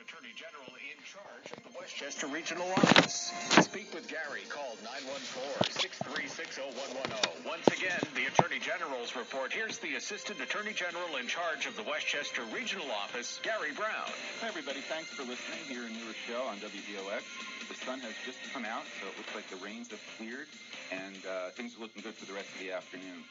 Attorney General in charge of the Westchester Regional Office. Speak with Gary. Call 914-636-0110. Once again, the Attorney General's report. Here's the Assistant Attorney General in charge of the Westchester Regional Office, Gary Brown. Hi, everybody. Thanks for listening here in newer show on WVOX. The sun has just come out, so it looks like the rains have cleared, and things are looking good for the rest of the afternoon.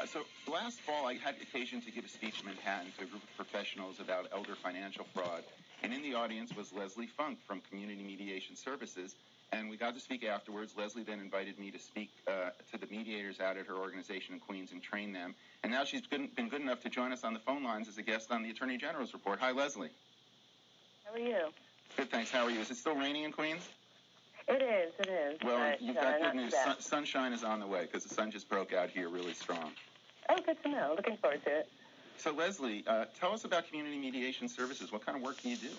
So last fall, I had occasion to give a speech in Manhattan to a group of professionals about elder financial fraud. And in the audience was Leslie Funk from Community Mediation Services. And we got to speak afterwards. Leslie then invited me to speak to the mediators out at her organization in Queens and train them. And now she's been good enough to join us on the phone lines as a guest on the Attorney General's report. Hi, Leslie. How are you? Good, thanks. How are you? Is it still raining in Queens? It is. Well, you've got good news. Sunshine is on the way because the sun just broke out here really strong. Oh, good to know. Looking forward to it. So, Leslie, tell us about Community Mediation Services. What kind of work do you do?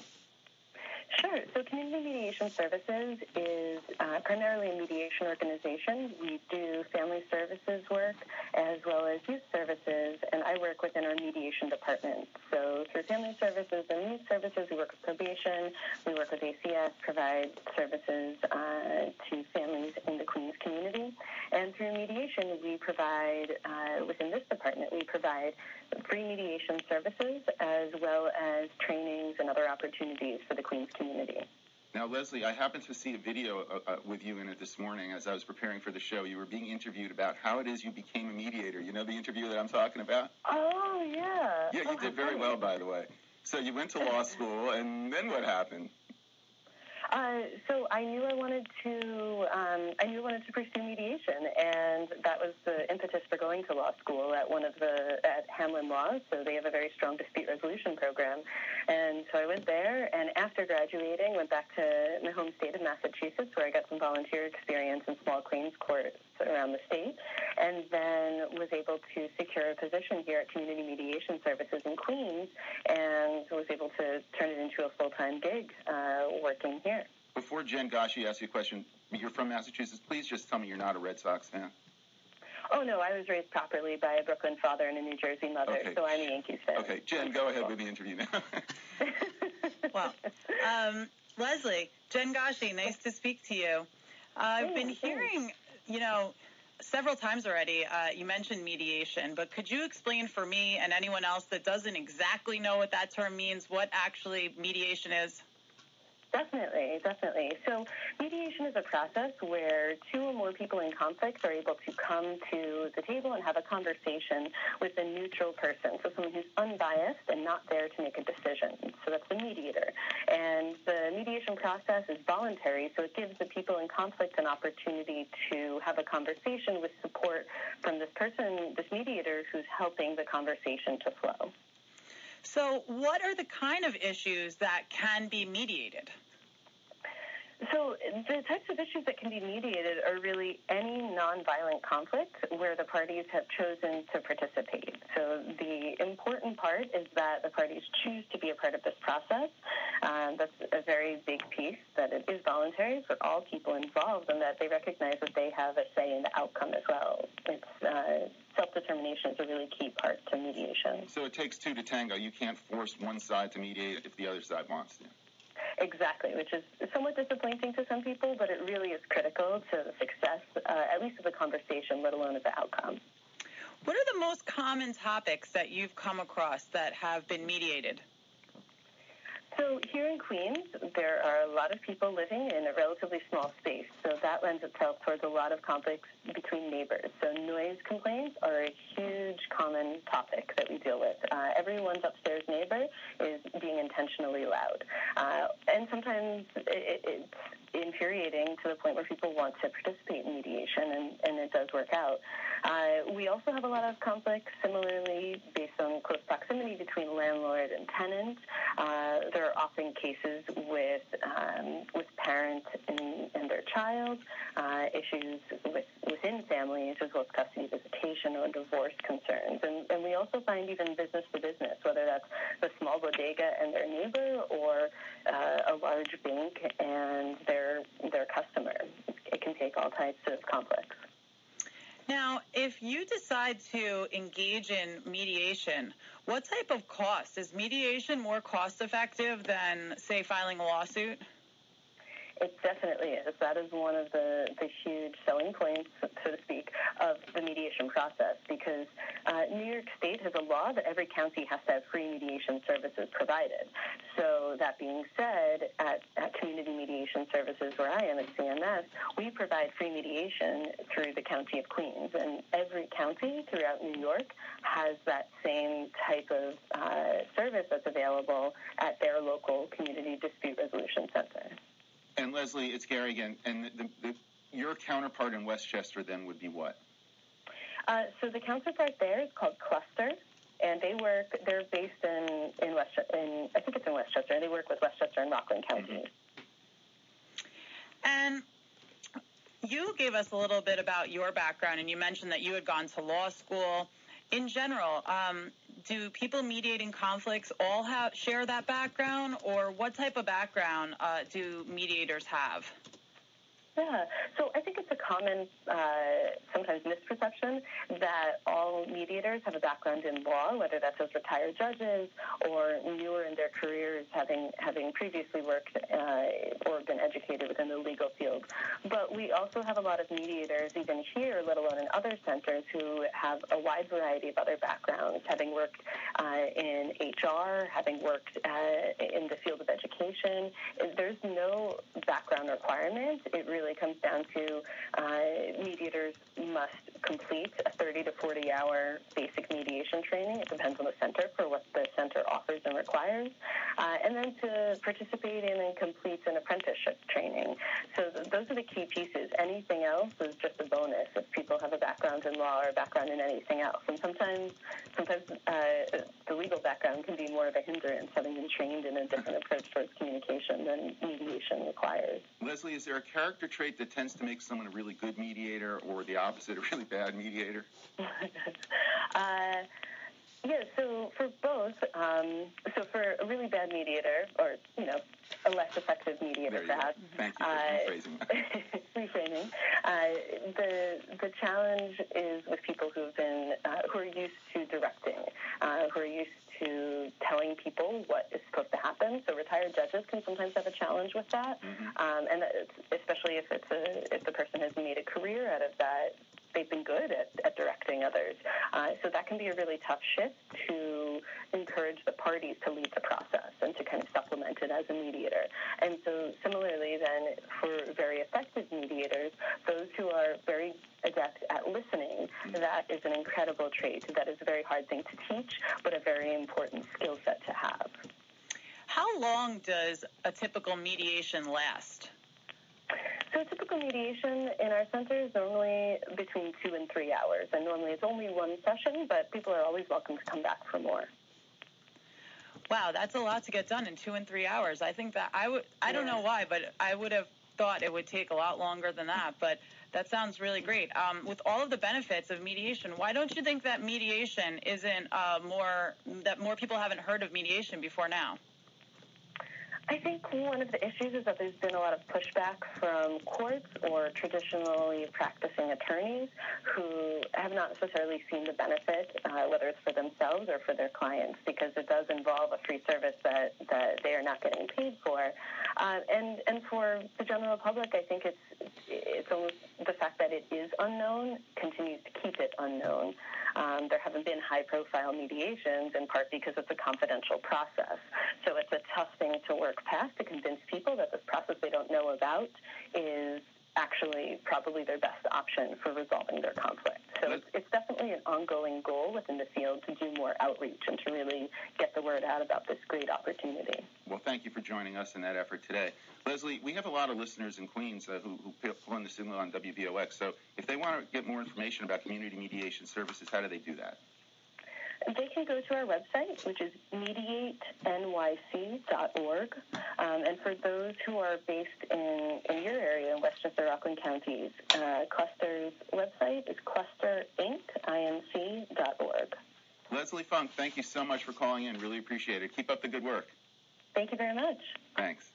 Sure. So Community Mediation Services is primarily a mediation organization. We do family services work as well as youth services, and I work within our mediation department. So through family services and youth services, we work with probation, we work with ACS, provide services to families in the Queens community. And through mediation, we provide, within this department, we provide free mediation services as well as trainings and other opportunities for the Queens community. Now, Leslie, I happened to see a video with you in it this morning as I was preparing for the show. You were being interviewed about how it is you became a mediator. You know the interview that I'm talking about? Oh, yeah. Yeah, you did very well, by the way. So you went to law school, and then what happened? So I knew I wanted to pursue mediation, and that was the impetus for going to law school at Hamlin Law. So they have a very strong dispute resolution program, and so I went there. And after graduating, went back to my home state of Massachusetts, where I got some volunteer experience in small claims courts around the state, and then was able to secure a position here at Community Mediation Services in Queens, and was able to turn it into a full-time gig working here. Before Jen Gashi asks you a question, you're from Massachusetts. Please just tell me you're not a Red Sox fan. Oh, no, I was raised properly by a Brooklyn father and a New Jersey mother, okay. So I'm a Yankees fan. Okay, Jen, go ahead with the interview now. Well, Leslie, Jen Gashi, nice to speak to you. I've been hearing, several times already, you mentioned mediation, but could you explain for me and anyone else that doesn't exactly know what that term means, what actually mediation is? Definitely. So mediation is a process where two or more people in conflict are able to come to the table and have a conversation with a neutral person, so someone who's unbiased and not there to make a decision. So that's the mediator. And the mediation process is voluntary, so it gives the people in conflict an opportunity to have a conversation with support from this person, this mediator, who's helping the conversation to flow. So what are the kind of issues that can be mediated? So the types of issues that can be mediated are really any nonviolent conflict where the parties have chosen to participate. So the important part is that the parties choose to be a part of this process. That's a very big piece, that it is voluntary for all people involved and that they recognize that they have a say in the outcome as well. Self-determination is a really key part to mediation. So it takes two to tango. You can't force one side to mediate if the other side wants to. Exactly, which is somewhat disappointing to some people, but it really is critical to the success, at least of the conversation, let alone of the outcome. What are the most common topics that you've come across that have been mediated? So here in Queens, there are a lot of people living in a relatively small space, so that lends itself towards a lot of conflicts between neighbors. So noise complaints are a huge common topic that we deal with. Everyone's upstairs neighbor is being intentionally loud. And sometimes it's infuriating to the point where people want to participate in mediation, and it does work out. We also have a lot of conflicts similarly based on close proximity between landlord and tenant. There are often cases with parents and their child, issues within families as well as custody visitation or divorce concerns. And we also find even business to business, whether that's the small bodega and their neighbor or a large bank and their customer. It can take all types of conflicts. Now, if you decide to engage in mediation, what type of cost? Is mediation more cost-effective than, say, filing a lawsuit? It definitely is. That is one of the huge selling points, so to speak, of the mediation process, because New York State has a law that every county has to have free mediation services provided. So that being said, at Community Mediation Services, where I am at CMS, we provide free mediation through the County of Queens, and every county throughout New York has that same type of service that's available at their local community dispute resolution center. And Leslie, it's Gary again. And your counterpart in Westchester then would be what? So the counterpart there is called Cluster, and they're based in Westchester, I think it's in Westchester, and they work with Westchester and Rockland counties. And you gave us a little bit about your background, and you mentioned that you had gone to law school. In general, do people mediating conflicts all share that background, or what type of background do mediators have? Yeah, so I think it's a common, sometimes misperception that all mediators have a background in law, whether that's as retired judges or newer in their careers, having previously worked or been educated within the legal field. But we also have a lot of mediators, even here, let alone in other centers, who have a wide variety of other backgrounds, having worked in HR, having worked in the field of education. There's no background requirement. It really comes down to mediators must complete a 30 to 40-hour basic mediation training. It depends on the center for what the center offers and requires. And then to participate in and complete an apprenticeship training. So those are the key pieces. Anything else is just a bonus if people have a background in law or a background in anything else. And sometimes the legal background can be more of a hindrance, having been trained in a different approach towards communication than mediation requires. Leslie, is there a character trait that tends to make someone a really good mediator, or the opposite, a really bad mediator? Yeah, so for both, so for a really bad mediator, or, a less effective mediator, perhaps. Thank you for rephrasing. The challenge is with people who are used to directing, who are used to telling people what is supposed to happen. So retired judges can sometimes have a challenge with that, and especially if the person has made a career out of that. They've been good at directing others. So that can be a really tough shift to encourage the parties to lead the process and to kind of supplement it as a mediator. And so similarly then, for very effective mediators, those who are very adept at listening, that is an incredible trait. That is a very hard thing to teach, but a very important skill set to have. How long does a typical mediation last? So a typical mediation in our center is normally between 2 and 3 hours, and normally it's only one session, but people are always welcome to come back for more. Wow, that's a lot to get done in 2 and 3 hours. I think that I don't know why, but I would have thought it would take a lot longer than that, but that sounds really great. With all of the benefits of mediation, why don't you think that mediation isn't that more people haven't heard of mediation before now? I think one of the issues is that there's been a lot of pushback from courts or traditionally practicing attorneys who have not necessarily seen the benefit, whether it's for themselves or for their clients, because it does involve a free service that they are not getting paid for. And for the general public, I think it's almost the fact that it is unknown continues to keep it unknown. There haven't been high-profile mediations, in part because it's a confidential process. So it's a tough thing to work past, to convince people that this process they don't know about is actually probably their best option for resolving their conflict. So it's definitely an ongoing goal within the field to do more outreach and to really get the word out about this great opportunity. Well, thank you for joining us in that effort today. Leslie, we have a lot of listeners in Queens who pull in the signal on WVOX. So if they want to get more information about community mediation services, how do they do that? They can go to our website, which is mediatenyc.org. And for those who are based in your area, in Westchester, Rockland counties, Cluster's website is clusterinc.org. Leslie Funk, thank you so much for calling in. Really appreciate it. Keep up the good work. Thank you very much. Thanks.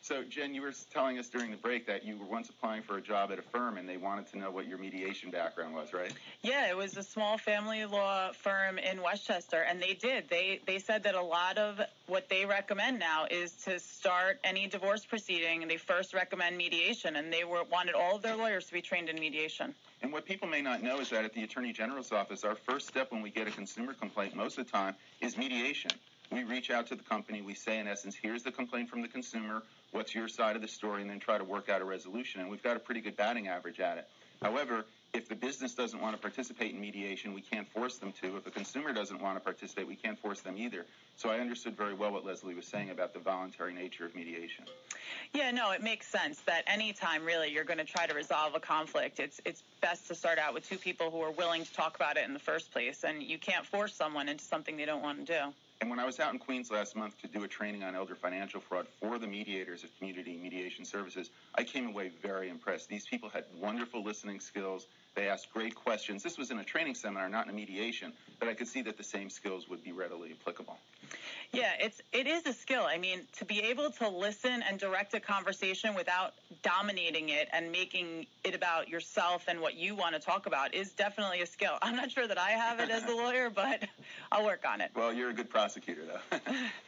So, Jen, you were telling us during the break that you were once applying for a job at a firm, and they wanted to know what your mediation background was, right? Yeah, it was a small family law firm in Westchester, and they did. They said that a lot of what they recommend now is to start any divorce proceeding, and they first recommend mediation, and they wanted all of their lawyers to be trained in mediation. And what people may not know is that at the Attorney General's office, our first step when we get a consumer complaint most of the time is mediation. We reach out to the company. We say, in essence, here's the complaint from the consumer. What's your side of the story? And then try to work out a resolution. And we've got a pretty good batting average at it. However, if the business doesn't want to participate in mediation, we can't force them to. If a consumer doesn't want to participate, we can't force them either. So I understood very well what Leslie was saying about the voluntary nature of mediation. Yeah, no, it makes sense that any time really you're going to try to resolve a conflict, it's best to start out with two people who are willing to talk about it in the first place, and you can't force someone into something they don't want to do. And when I was out in Queens last month to do a training on elder financial fraud for the mediators of community mediation services, I came away very impressed. These people had wonderful listening skills. They asked great questions. This was in a training seminar, not in a mediation, but I could see that the same skills would be readily applicable. Yeah, it is a skill. I mean, to be able to listen and direct a conversation without dominating it and making it about yourself and what you want to talk about is definitely a skill. I'm not sure that I have it as a lawyer, but I'll work on it. Well, you're a good prosecutor, though.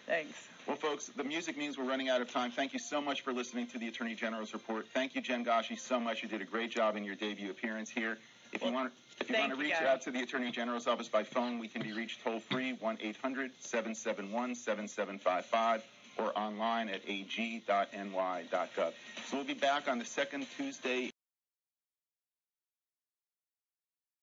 Thanks. Well, folks, the music means we're running out of time. Thank you so much for listening to the Attorney General's report. Thank you, Jen Gashi, so much. You did a great job in your debut appearance here. If you want to reach out to the Attorney General's office by phone, we can be reached toll-free, 1-800-771-7755, or online at ag.ny.gov. So we'll be back on the second Tuesday